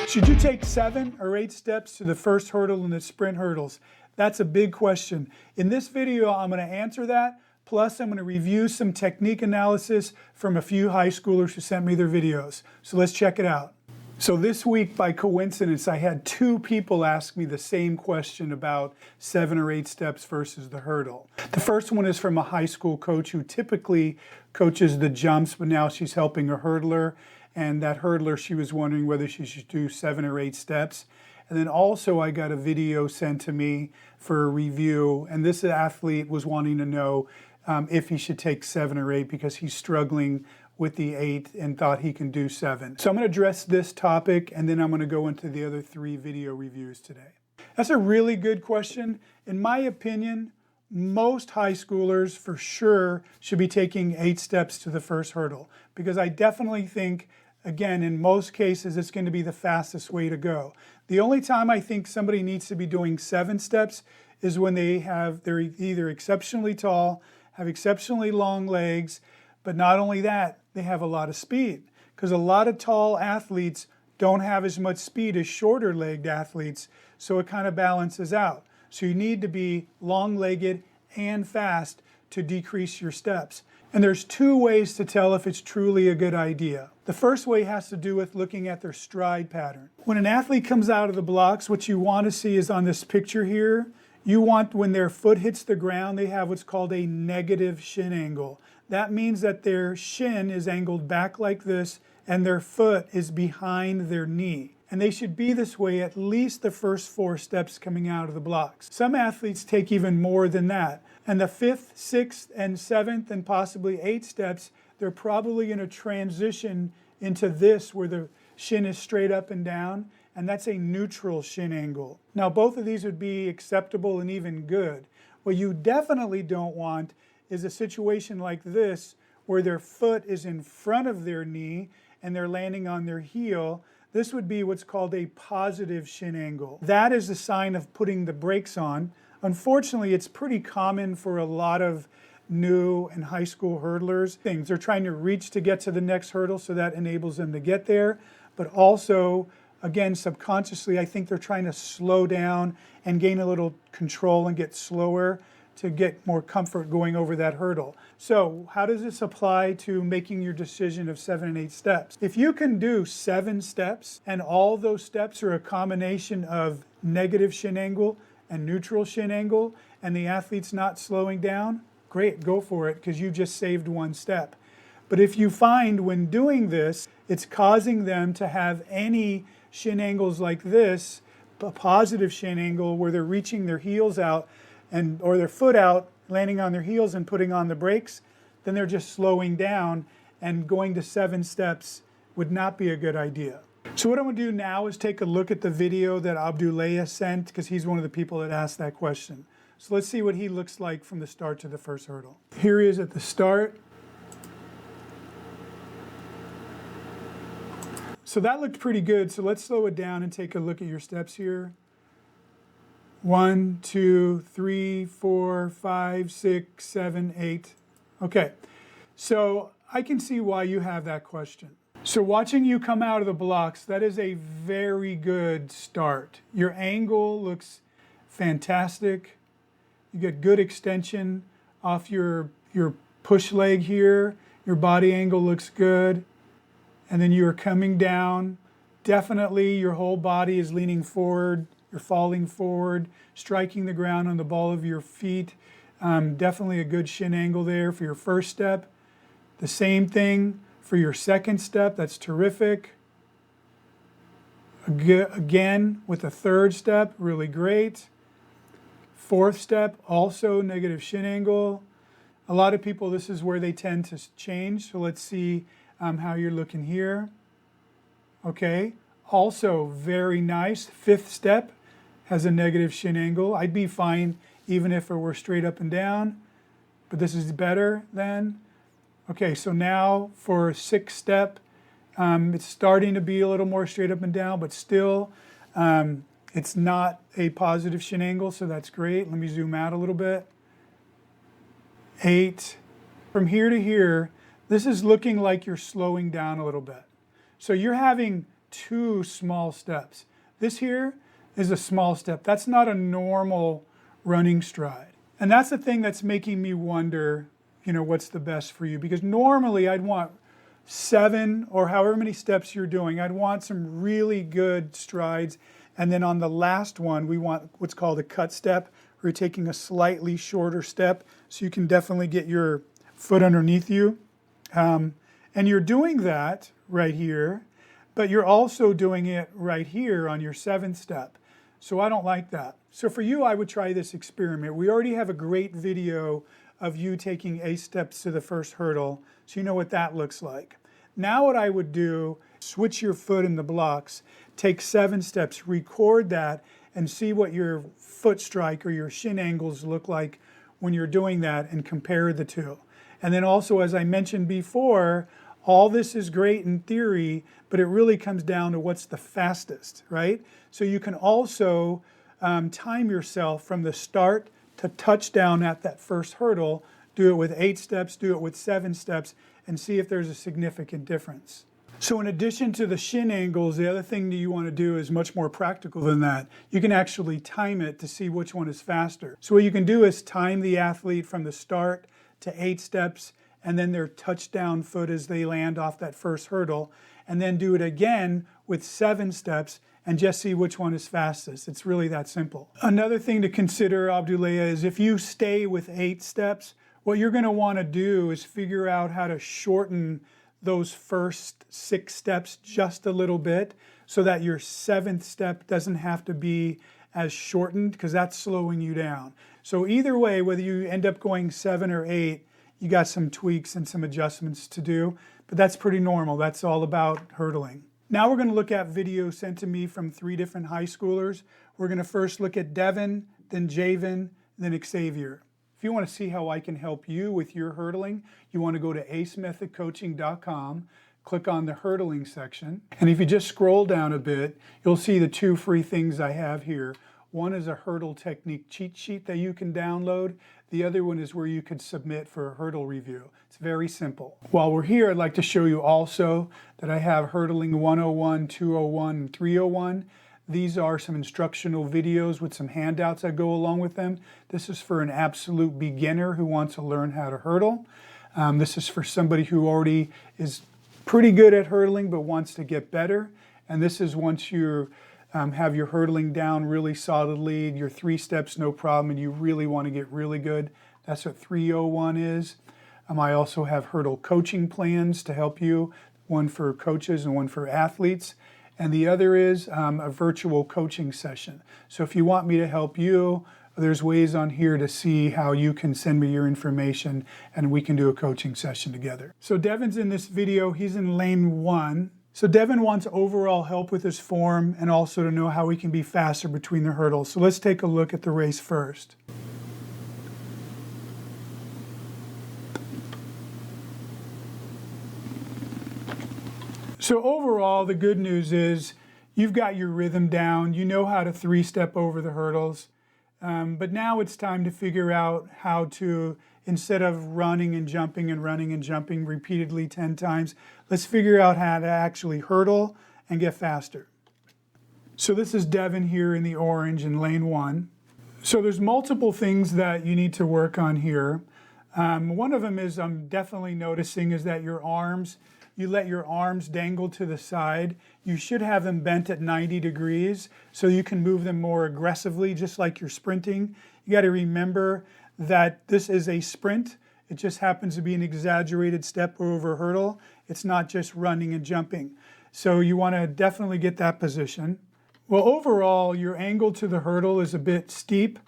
Should you take 7 or 8 steps to the first hurdle in the sprint hurdles? That's a big question. In this video, I'm going to answer that. Plus, I'm going to review some technique analysis from a few high schoolers who sent me their videos. So let's check it out. So this week, by coincidence, I had 2 people ask me the same question about 7 or 8 steps versus the hurdle. The first one is from a high school coach who typically coaches the jumps, but now she's helping a hurdler. And that hurdler, she was wondering whether she should do 7 or 8 steps. And then also I got a video sent to me for a review. And this athlete was wanting to know if he should take 7 or 8 because he's struggling with the 8 and thought he can do 7. So I'm going to address this topic and then I'm going to go into the other 3 video reviews today. That's a really good question. In my opinion, most high schoolers for sure should be taking 8 steps to the first hurdle because I definitely think, again, in most cases, it's going to be the fastest way to go. The only time I think somebody needs to be doing 7 steps is when they're either exceptionally tall, have exceptionally long legs, but not only that, they have a lot of speed. Because a lot of tall athletes don't have as much speed as shorter-legged athletes, so it kind of balances out. So you need to be long-legged and fast to decrease your steps. And there's 2 ways to tell if it's truly a good idea. The first way has to do with looking at their stride pattern. When an athlete comes out of the blocks, what you want to see is on this picture here, you want when their foot hits the ground, they have what's called a negative shin angle. That means that their shin is angled back like this and their foot is behind their knee. And they should be this way at least the first 4 steps coming out of the blocks. Some athletes take even more than that. And the 5th, 6th, and 7th, and possibly 8 steps, they're probably going to transition into this where the shin is straight up and down, and that's a neutral shin angle. Now, both of these would be acceptable and even good. What you definitely don't want is a situation like this where their foot is in front of their knee and they're landing on their heel. This would be what's called a positive shin angle. That is a sign of putting the brakes on. Unfortunately, it's pretty common for a lot of new and high school hurdlers. They're trying to reach to get to the next hurdle, so that enables them to get there. But also, again, subconsciously, I think they're trying to slow down and gain a little control and get slower to get more comfort going over that hurdle. So how does this apply to making your decision of 7 and 8 steps? If you can do 7 steps and all those steps are a combination of negative shin angle and neutral shin angle and the athlete's not slowing down, great, go for it because you just saved 1 step. But if you find when doing this, it's causing them to have any shin angles like this, a positive shin angle where they're reaching their heels out or their foot out, landing on their heels and putting on the brakes, then they're just slowing down, and going to 7 steps would not be a good idea. So what I'm going to do now is take a look at the video that Abdoulaye sent because he's one of the people that asked that question. So let's see what he looks like from the start to the first hurdle. Here he is at the start. So that looked pretty good. So let's slow it down and take a look at your steps here. 1, 2, 3, 4, 5, 6, 7, 8. Okay, so I can see why you have that question. So watching you come out of the blocks, that is a very good start. Your angle looks fantastic. You get good extension off your push leg here. Your body angle looks good. And then you are coming down. Definitely your whole body is leaning forward. You're falling forward, striking the ground on the ball of your feet. Definitely a good shin angle there for your first step. The same thing for your second step. That's terrific. Again, with the third step, really great. 4th step, also negative shin angle. A lot of people, this is where they tend to change. So let's see how you're looking here. Okay, also very nice. 5th step has a negative shin angle. I'd be fine even if it were straight up and down, but this is better than. Okay, so now for 6th step, it's starting to be a little more straight up and down, but still it's not a positive shin angle, so that's great. Let me zoom out a little bit. 8. From here to here, this is looking like you're slowing down a little bit. So you're having 2 small steps. This here is a small step. That's not a normal running stride. And that's the thing that's making me wonder, what's the best for you? Because normally I'd want 7 or however many steps you're doing. I'd want some really good strides. And then on the last one, we want what's called a cut step. We're taking a slightly shorter step so you can definitely get your foot underneath you. And you're doing that right here, but you're also doing it right here on your 7th step. So I don't like that. So for you, I would try this experiment. We already have a great video of you taking 8 steps to the first hurdle, so you know what that looks like. Now what I would do, switch your foot in the blocks, take 7 steps, record that, and see what your foot strike or your shin angles look like when you're doing that, and compare the two. And then also, as I mentioned before, all this is great in theory, but it really comes down to what's the fastest, right? So you can also time yourself from the start to touchdown at that first hurdle. Do it with 8 steps, do it with 7 steps, and see if there's a significant difference. So in addition to the shin angles, the other thing that you want to do is much more practical than that. You can actually time it to see which one is faster. So what you can do is time the athlete from the start to 8 steps, and then their touchdown foot as they land off that first hurdle, and then do it again with 7 steps and just see which one is fastest. It's really that simple. Another thing to consider, Abdoulaye, is if you stay with 8 steps, what you're going to want to do is figure out how to shorten those first 6 steps just a little bit so that your 7th step doesn't have to be as shortened, because that's slowing you down. So either way, whether you end up going 7 or 8, you got some tweaks and some adjustments to do, but that's pretty normal. That's all about hurdling. Now we're going to look at videos sent to me from 3 different high schoolers. We're going to first look at Devin, then Javen, then Xavier. If you want to see how I can help you with your hurdling, you want to go to acemethodcoaching.com, click on the hurdling section, and if you just scroll down a bit, you'll see the 2 free things I have here. One is a hurdle technique cheat sheet that you can download. The other one is where you could submit for a hurdle review. It's very simple. While we're here, I'd like to show you also that I have Hurdling 101, 201, and 301. These are some instructional videos with some handouts that go along with them. This is for an absolute beginner who wants to learn how to hurdle. This is for somebody who already is pretty good at hurdling but wants to get better. And this is once you have your hurdling down really solidly, your 3 steps no problem, and you really want to get really good. That's what 301 is. I also have hurdle coaching plans to help you, one for coaches and one for athletes. And the other is a virtual coaching session. So if you want me to help you, there's ways on here to see how you can send me your information and we can do a coaching session together. So Devin's in this video, he's in lane 1. So Devin wants overall help with his form and also to know how he can be faster between the hurdles. So let's take a look at the race first. So overall, the good news is you've got your rhythm down. You know how to 3-step over the hurdles. But now it's time to figure out how to, instead of running and jumping repeatedly 10 times, let's figure out how to actually hurdle and get faster. So this is Devin here in the orange in lane 1. So there's multiple things that you need to work on here. One of them is I'm definitely noticing is that your arms, you let your arms dangle to the side. You should have them bent at 90 degrees so you can move them more aggressively, just like you're sprinting. You got to remember that this is a sprint. It just happens to be an exaggerated step over a hurdle. It's not just running and jumping. So you want to definitely get that position. Well, overall, your angle to the hurdle is a bit steep.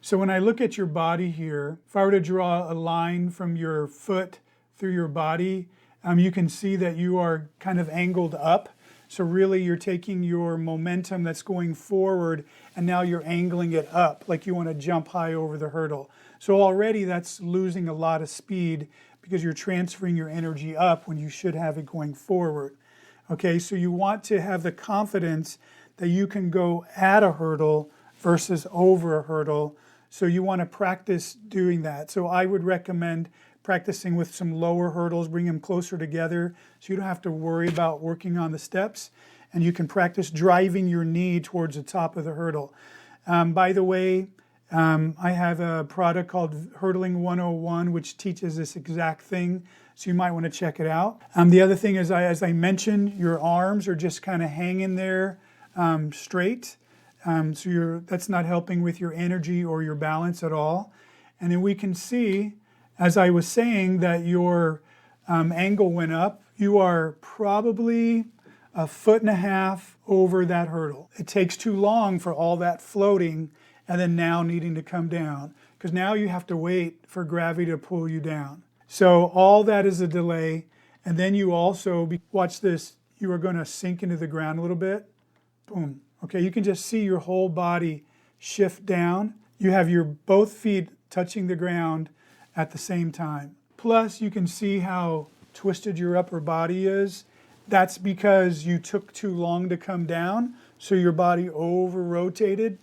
So when I look at your body here, if I were to draw a line from your foot through your body, you can see that you are kind of angled up. So really you're taking your momentum that's going forward and now you're angling it up like you want to jump high over the hurdle. So already that's losing a lot of speed because you're transferring your energy up when you should have it going forward. Okay, so you want to have the confidence that you can go at a hurdle versus over a hurdle. So you want to practice doing that. So I would recommend practicing with some lower hurdles, bring them closer together so you don't have to worry about working on the steps. and you can practice driving your knee towards the top of the hurdle. By the way, I have a product called Hurdling 101, which teaches this exact thing, so you might want to check it out. The other thing is, as I mentioned, your arms are just kind of hanging there straight, so that's not helping with your energy or your balance at all. And then we can see, as I was saying, that your angle went up. You are probably 1.5 feet over that hurdle. It takes too long for all that floating and then now needing to come down, because now you have to wait for gravity to pull you down. So all that is a delay. And then you also, watch this, you are going to sink into the ground a little bit. Boom. Okay, you can just see your whole body shift down. You have your both feet touching the ground at the same time. Plus, you can see how twisted your upper body is. That's because you took too long to come down, so your body over-rotated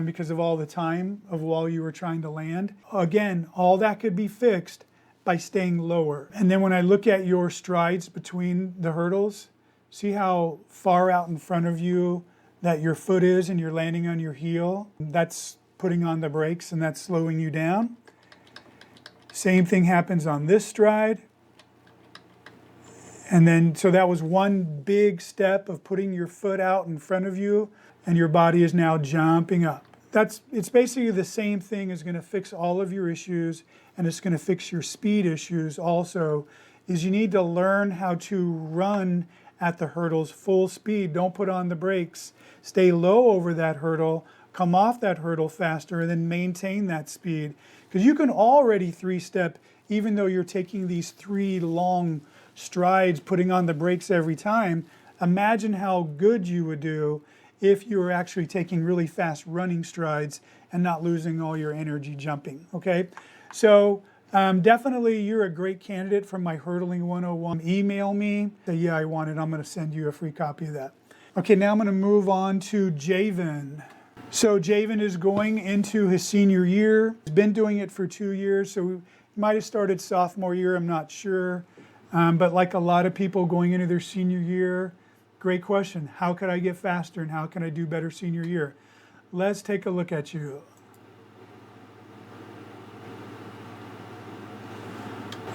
because of all the time of while you were trying to land. Again, all that could be fixed by staying lower. And then when I look at your strides between the hurdles, see how far out in front of you that your foot is and you're landing on your heel? That's putting on the brakes and that's slowing you down. Same thing happens on this stride. And then, so that was one big step of putting your foot out in front of you, and your body is now jumping up. It's basically the same thing is going to fix all of your issues, and it's going to fix your speed issues also, is you need to learn how to run at the hurdles full speed. Don't put on the brakes. Stay low over that hurdle, come off that hurdle faster, and then maintain that speed. Because you can already 3-step, even though you're taking these 3 long strides, putting on the brakes every time. Imagine how good you would do if you were actually taking really fast running strides and not losing all your energy jumping, okay? So definitely you're a great candidate for my Hurdling 101. Email me, say, yeah, I want it. I'm gonna send you a free copy of that. Okay, now I'm gonna move on to Javen. So Javen is going into his senior year. He's been doing it for 2 years, so he might have started sophomore year, I'm not sure. But like a lot of people going into their senior year, great question. How could I get faster and how can I do better senior year? Let's take a look at you.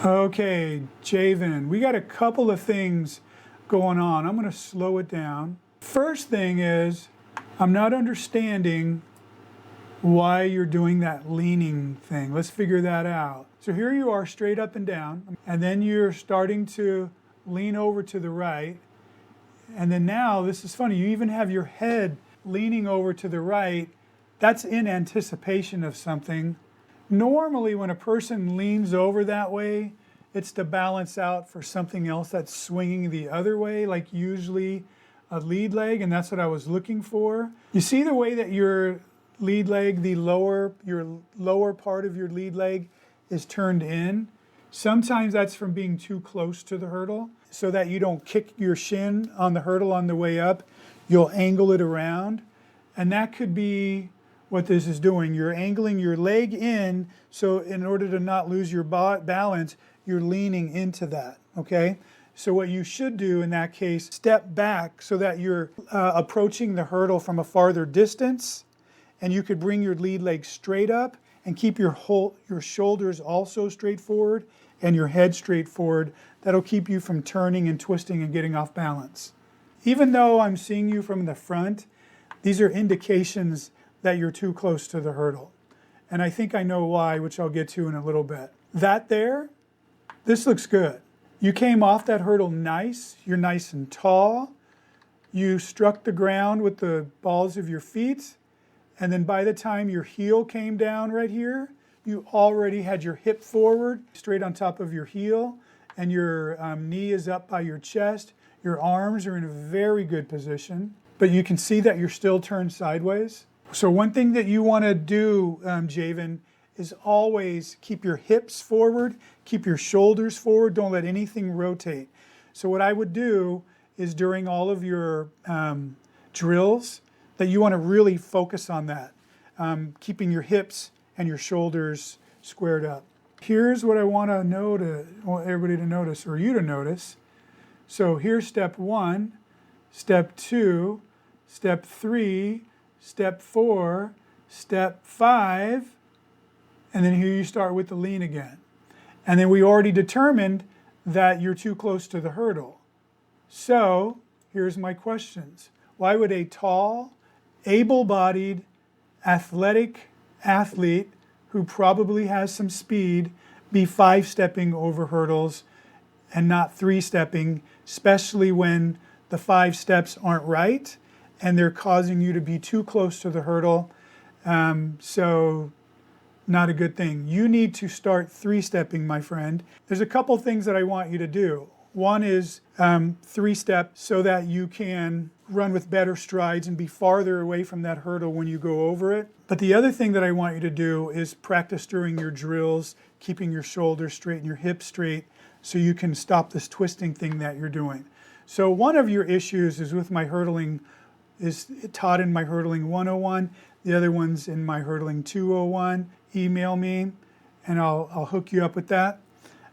Okay, Javen, we got a couple of things going on. I'm going to slow it down. First thing is, I'm not understanding why you're doing that leaning thing. Let's figure that out. So here you are straight up and down, and then you're starting to lean over to the right. And then now, this is funny, you even have your head leaning over to the right. That's in anticipation of something. Normally, when a person leans over that way, it's to balance out for something else that's swinging the other way, like usually a lead leg, and that's what I was looking for. You see the way that your lead leg, your lower part of your lead leg is turned in? Sometimes that's from being too close to the hurdle, so that you don't kick your shin on the hurdle on the way up. You'll angle it around, and that could be what this is doing. You're angling your leg in, so in order to not lose your balance, you're leaning into that, okay? So what you should do in that case, step back so that you're approaching the hurdle from a farther distance, and you could bring your lead leg straight up and keep your shoulders also straight forward and your head straight forward. That'll keep you from turning and twisting and getting off balance. Even though I'm seeing you from the front, these are indications that you're too close to the hurdle. And I think I know why, which I'll get to in a little bit. That there, this looks good. You came off that hurdle nice. You're nice and tall. You struck the ground with the balls of your feet. And then by the time your heel came down right here, you already had your hip forward, straight on top of your heel, and your knee is up by your chest. Your arms are in a very good position, but you can see that you're still turned sideways. So one thing that you want to do, Javen, is always keep your hips forward, keep your shoulders forward, don't let anything rotate. So what I would do is during all of your drills, that you want to really focus on that, keeping your hips and your shoulders squared up. Here's what I want everybody to notice, or you to notice. So here's step 1. step 2, step 3, step 4, step 5, and then here you start with the lean again. And then we already determined that you're too close to the hurdle. So here's my questions. Why would a tall, able-bodied, athletic athlete who probably has some speed be 5-stepping over hurdles and not 3-stepping, especially when the 5 steps aren't right and they're causing you to be too close to the hurdle? So not a good thing. You need to start 3-stepping, my friend. There's a couple things that I want you to do. One is 3-step so that you can run with better strides and be farther away from that hurdle when you go over it. But the other thing that I want you to do is practice during your drills, keeping your shoulders straight and your hips straight so you can stop this twisting thing that you're doing. So one of your issues is with my hurdling, is taught in my hurdling 101. The other one's in my hurdling 201. Email me and I'll hook you up with that.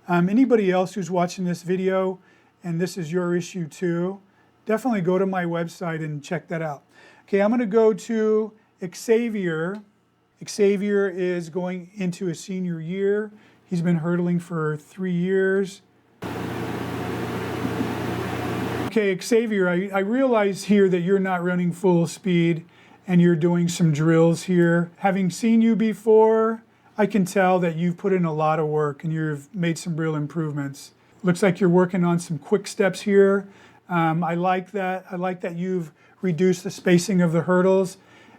Anybody else who's watching this video and this is your issue too, definitely go to my website and check that out. Okay, I'm going to go to Xavier. Xavier is going into his senior year. He's been hurdling for 3 years. Okay, Xavier, I realize here that you're not running full speed and you're doing some drills here. Having seen you before, I can tell that you've put in a lot of work and you've made some real improvements. Looks like you're working on some quick steps here. I like that. I like that you've reduced the spacing of the hurdles.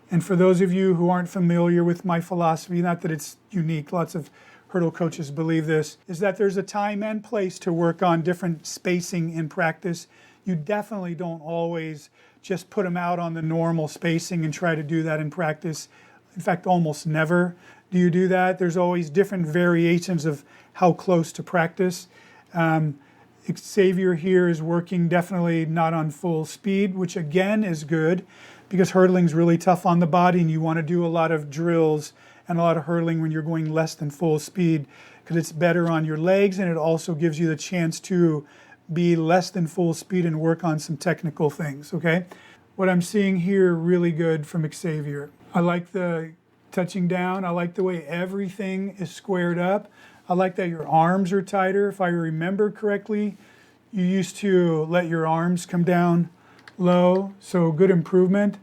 And for those of you who aren't familiar with my philosophy, not that it's unique, lots of hurdle coaches believe this, is that there's a time and place to work on different spacing in practice. You definitely don't always just put them out on the normal spacing and try to do that in practice. In fact, almost never do you do that. There's always different variations of how close to practice. Xavier here is working definitely not on full speed, which again is good because hurdling is really tough on the body and you want to do a lot of drills and a lot of hurdling when you're going less than full speed because it's better on your legs and it also gives you the chance to be less than full speed and work on some technical things, okay? What I'm seeing here really good from Xavier. I like the touching down. I like the way everything is squared up. I like that your arms are tighter. If I remember correctly, you used to let your arms come down low, so good improvement.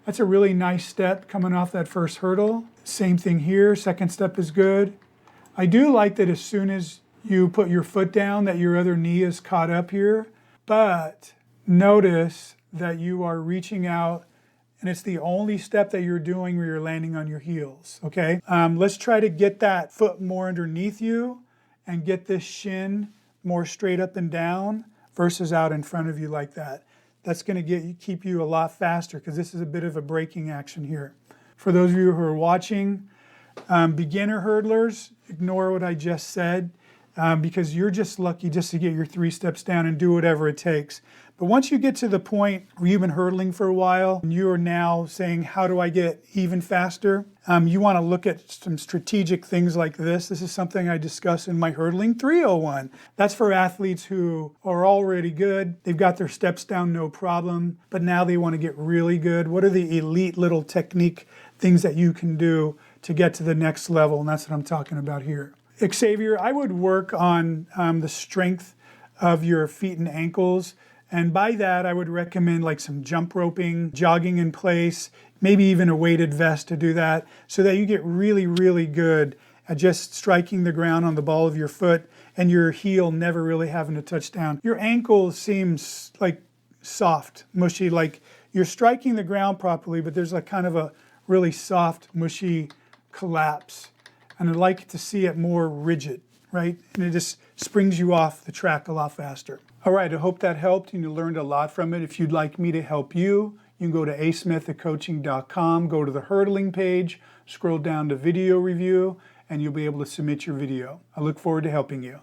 That's a really nice step coming off that first hurdle. Same thing here, second step is good. I do like that as soon as you put your foot down that your other knee is caught up here, but notice that you are reaching out and it's the only step that you're doing where you're landing on your heels, okay? Let's try to get that foot more underneath you and get this shin more straight up and down versus out in front of you like that. That's gonna keep you a lot faster because this is a bit of a braking action here. For those of you who are watching, beginner hurdlers, ignore what I just said because you're just lucky just to get your 3 steps down and do whatever it takes. But once you get to the point where you've been hurdling for a while and you are now saying, how do I get even faster? You want to look at some strategic things like this. This is something I discuss in my hurdling 301. That's for athletes who are already good. They've got their steps down, no problem, but now they want to get really good. What are the elite little technique things that you can do to get to the next level? And that's what I'm talking about here. Xavier, I would work on the strength of your feet and ankles. And by that, I would recommend like some jump roping, jogging in place, maybe even a weighted vest to do that so that you get really, really good at just striking the ground on the ball of your foot and your heel never really having to touch down. Your ankle seems like soft, mushy, like you're striking the ground properly, but there's like kind of a really soft, mushy collapse. And I'd like to see it more rigid, right? And it just springs you off the track a lot faster. All right, I hope that helped and you learned a lot from it. If you'd like me to help you, you can go to acemethodcoaching.com, go to the hurdling page, scroll down to video review, and you'll be able to submit your video. I look forward to helping you.